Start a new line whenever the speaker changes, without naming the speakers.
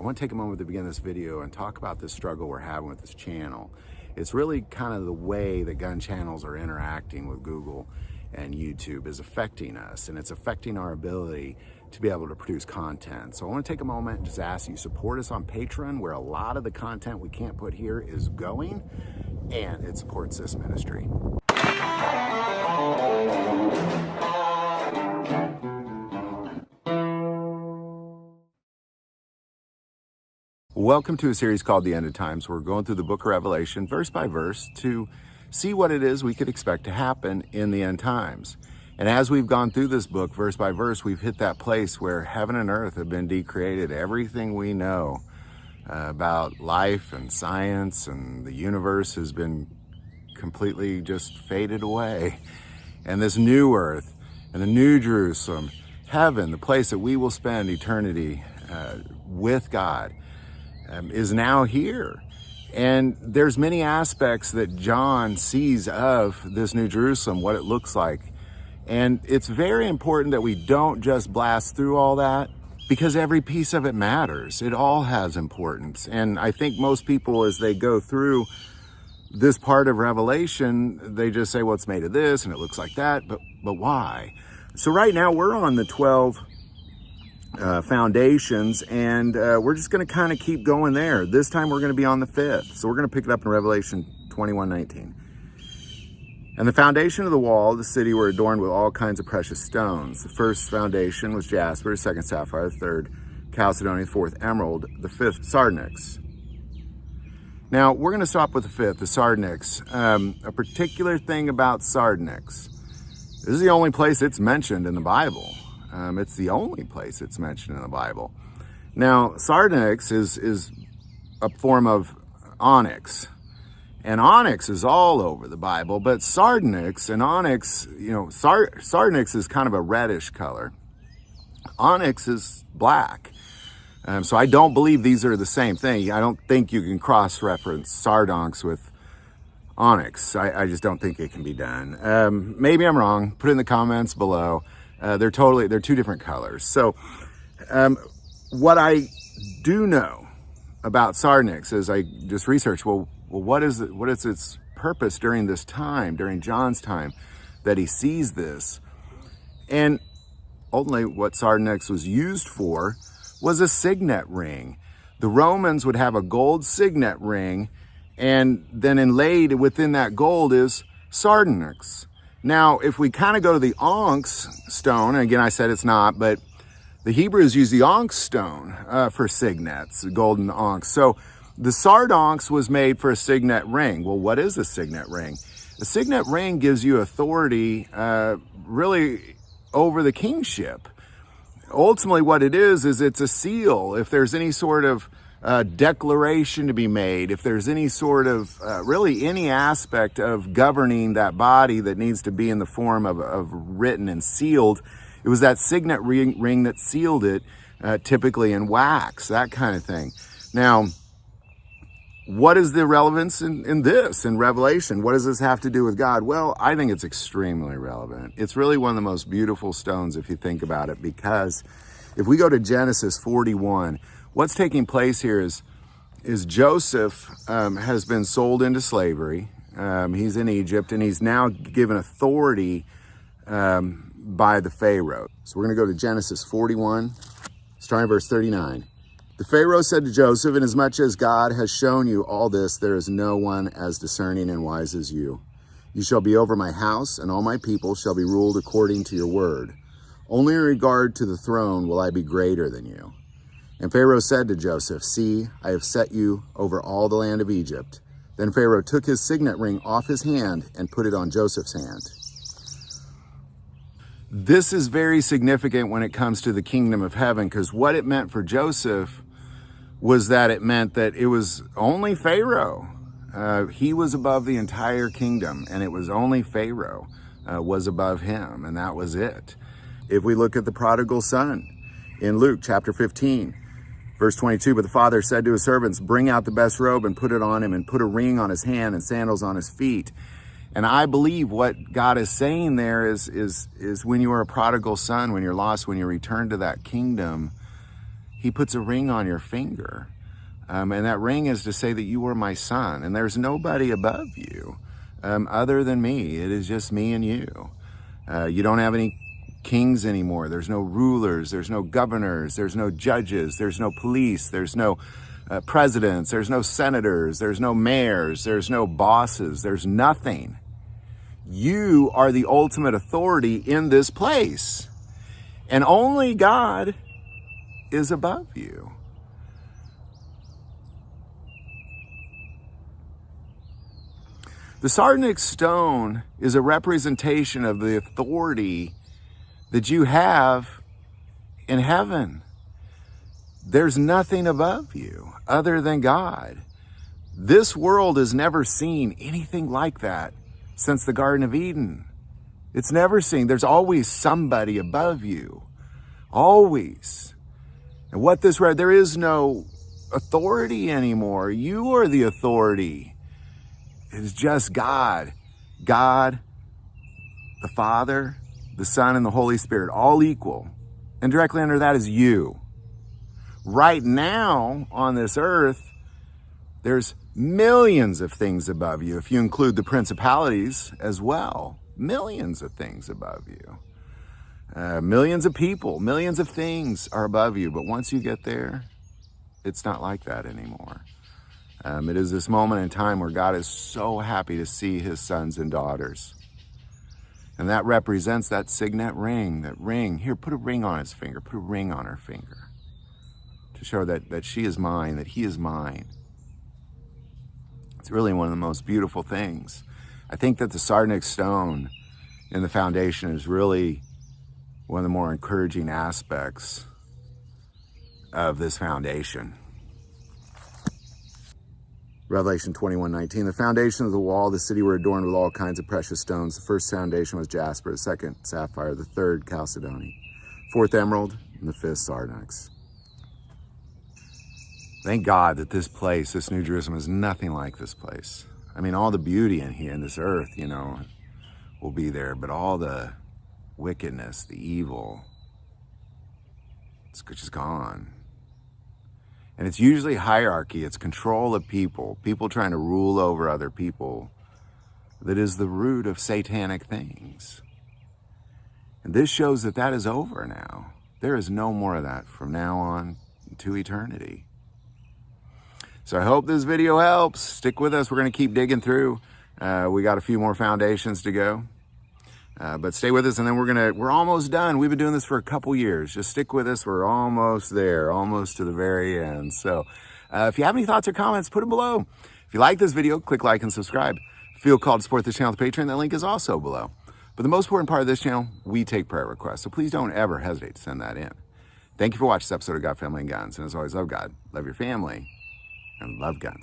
want to take a moment to begin this video and talk about this struggle we're having with this channel. It's really kind of the way that gun channels are interacting with Google and YouTube is affecting us, and it's affecting our ability to be able to produce content. So I want to take a moment and just ask you support us on Patreon, where a lot of the content we can't put here is going, and it supports this ministry. Welcome to a series called The End of Times. We're going through the book of Revelation verse by verse to see what it is we could expect to happen in the end times. And as we've gone through this book verse by verse, we've hit that place where heaven and earth have been decreated. Everything we know about life and science and the universe has been completely just faded away. And this new earth and the new Jerusalem, heaven, the place that we will spend eternity with God, is now here. And there's many aspects that John sees of this New Jerusalem, what it looks like. And it's very important that we don't just blast through all that, because every piece of it matters. It all has importance. And I think most people, as they go through this part of Revelation, they just say, well, it's made of this and it looks like that, but why? So right now we're on the 12 foundations, and we're just going to kind of keep going there. This time we're going to be on the 5th. So we're going to pick it up in Revelation 21:19. And the foundation of the wall of the city were adorned with all kinds of precious stones. The first foundation was jasper, the second sapphire, the third chalcedony, the fourth emerald, the fifth sardonyx. Now we're going to stop with the 5th, the sardonyx. A particular thing about sardonyx, this is the only place it's mentioned in the Bible. It's the only place it's mentioned in the Bible. Now, sardonyx is a form of onyx. And onyx is all over the Bible, but sardonyx and onyx, sardonyx is kind of a reddish color. Onyx is black. So I don't believe these are the same thing. I don't think you can cross-reference sardonyx with onyx. I just don't think it can be done. Maybe I'm wrong. Put it in the comments below. They're two different colors. So what I do know about sardonyx is I just researched, well, what is its purpose during this time, during John's time, that he sees this? And ultimately what sardonyx was used for was a signet ring. The Romans would have a gold signet ring, and then inlaid within that gold is sardonyx. Now, if we kind of go to the onyx stone, and again, I said it's not, but the Hebrews use the onyx stone for signets, golden onyx. So the sardonyx was made for a signet ring. Well, what is a signet ring? A signet ring gives you authority really over the kingship. Ultimately, what it is it's a seal. If there's any sort of declaration to be made, if there's any sort of really any aspect of governing that body that needs to be in the form of written and sealed, it was that signet ring that sealed it, typically in wax, that kind of thing. Now, what is the relevance in this, in Revelation? What does this have to do with God? Well, I think it's extremely relevant. It's really one of the most beautiful stones if you think about it, because if we go to Genesis 41, what's taking place here is Joseph has been sold into slavery. He's in Egypt, and he's now given authority by the Pharaoh. So we're going to go to Genesis 41, starting verse 39. The Pharaoh said to Joseph, inasmuch as God has shown you all this, there is no one as discerning and wise as you. You shall be over my house, and all my people shall be ruled according to your word. Only in regard to the throne will I be greater than you. And Pharaoh said to Joseph, see, I have set you over all the land of Egypt. Then Pharaoh took his signet ring off his hand and put it on Joseph's hand. This is very significant when it comes to the kingdom of heaven, because what it meant for Joseph was that it meant that it was only Pharaoh. He was above the entire kingdom, and it was only Pharaoh was above him, and that was it. If we look at the prodigal son in Luke chapter 15, verse 22, but the father said to his servants, bring out the best robe and put it on him, and put a ring on his hand and sandals on his feet. And I believe what God is saying there is when you are a prodigal son, when you're lost, when you return to that kingdom, he puts a ring on your finger. And that ring is to say that you are my son, and there's nobody above you other than me. It is just me and you. You don't have any kings anymore. There's no rulers. There's no governors. There's no judges. There's no police. There's no presidents. There's no senators. There's no mayors. There's no bosses. There's nothing. You are the ultimate authority in this place. And only God is above you. The sardonyx stone is a representation of the authority that you have in heaven. There's nothing above you other than God. This world has never seen anything like that since the Garden of Eden. It's never seen. There's always somebody above you. Always. And what this read, there is no authority anymore. You are the authority. It is just God. God, the Father, the Son, and the Holy Spirit, all equal. And directly under that is you. Right now on this earth, there's millions of things above you. If you include the principalities as well, millions of things above you. Millions of people, millions of things are above you. But once you get there, it's not like that anymore. It is this moment in time where God is so happy to see his sons and daughters. And that represents that signet ring, that ring. Here, put a ring on his finger, put a ring on her finger. To show that she is mine, that he is mine. It's really one of the most beautiful things. I think that the sardonyx stone in the foundation is really one of the more encouraging aspects of this foundation. Revelation 21:19, the foundation of the wall, the city were adorned with all kinds of precious stones. The first foundation was jasper, the second sapphire, the third chalcedony, fourth emerald, and the fifth sardonyx. Thank God that this place, this New Jerusalem, is nothing like this place. I mean, all the beauty in here, in this earth, will be there, but all the wickedness, the evil, it's just gone. And it's usually hierarchy, it's control of people trying to rule over other people, that is the root of satanic things. And this shows that that is over now. There is no more of that from now on to eternity. So I hope this video helps. Stick with us. We're going to keep digging through. We got a few more foundations to go. But stay with us, and then we're almost done. We've been doing this for a couple years. Just stick with us. We're almost there, almost to the very end. So if you have any thoughts or comments, put them below. If you like this video, click like and subscribe. If you feel called to support this channel with Patreon, that link is also below. But the most important part of this channel, we take prayer requests. So please don't ever hesitate to send that in. Thank you for watching this episode of God, Family, and Guns. And as always, love God, love your family, and love guns.